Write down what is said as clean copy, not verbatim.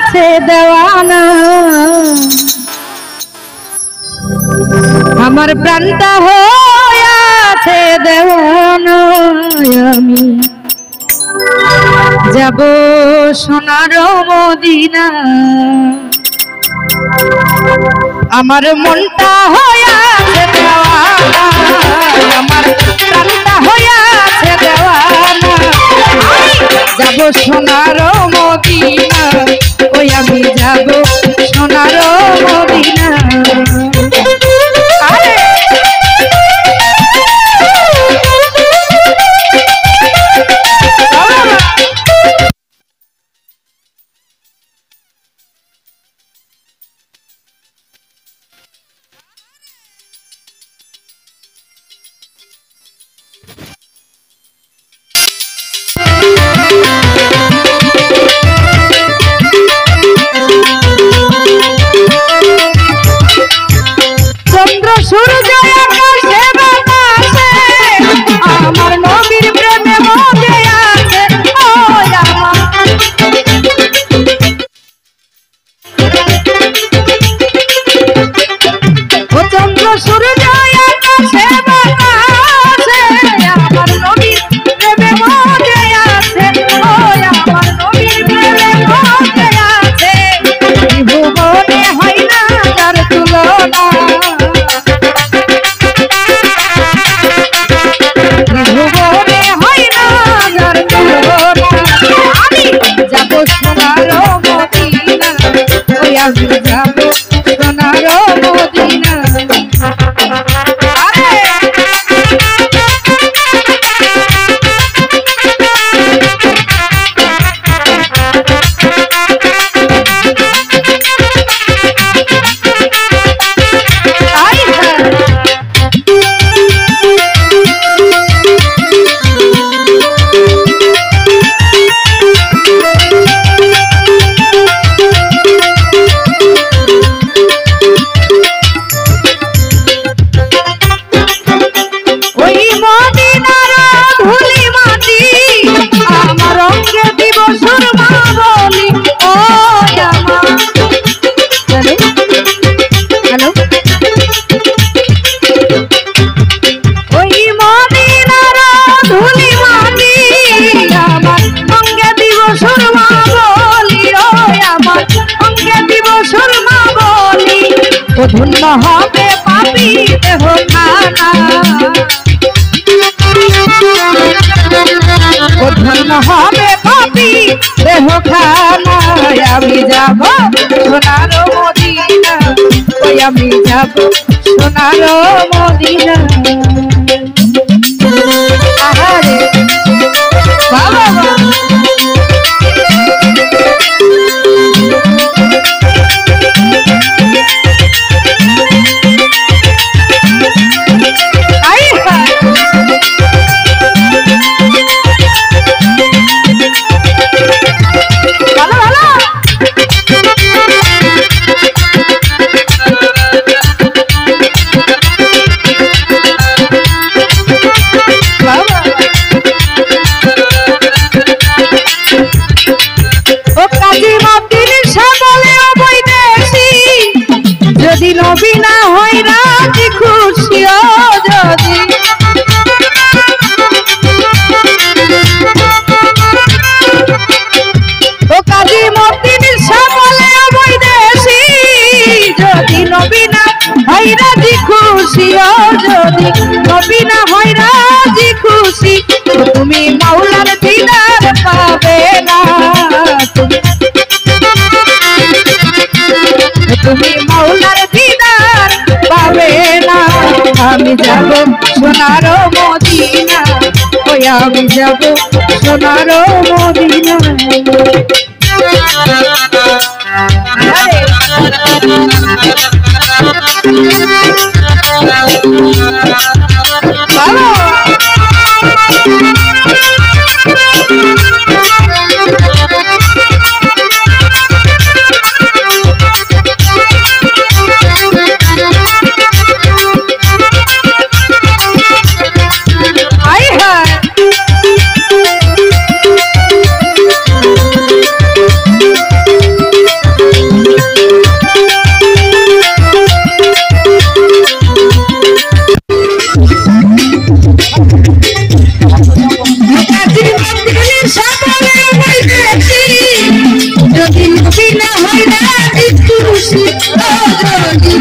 আছে দেওয়ানা আমার প্রাণটা হইয়াছে দেওয়ানা আমি যাব সোনার মদিনা আমার মনটা হইয়াছে দেওয়ানা আমার প্রাণটা হইয়াছে দেওয়ানা যাব সোনার মদিনা ওই আমি যাব সোনার মদিনা ধন্য হবে পাপি দেহ খানা ধন্য হবে পাপি দেহ খানা আমি যাব সোনার মদিনা ওই আমি যাব সোনার মদিনা আহারে বাবা যদি নবী না হয় রাজি খুশি যদি ও কাজী মতিন সাবলে বৈদেশি যদি নবী না হয় রাজি খুশি যদি নবী না হয় রাজি খুশি তুমি মাওলার দিদার পাবে না তুমি মাওলার দিদার পাবে না আমি যাব সোনার মদিনা ওই আমি যাব সোনার মদিনা খুশি ও যদি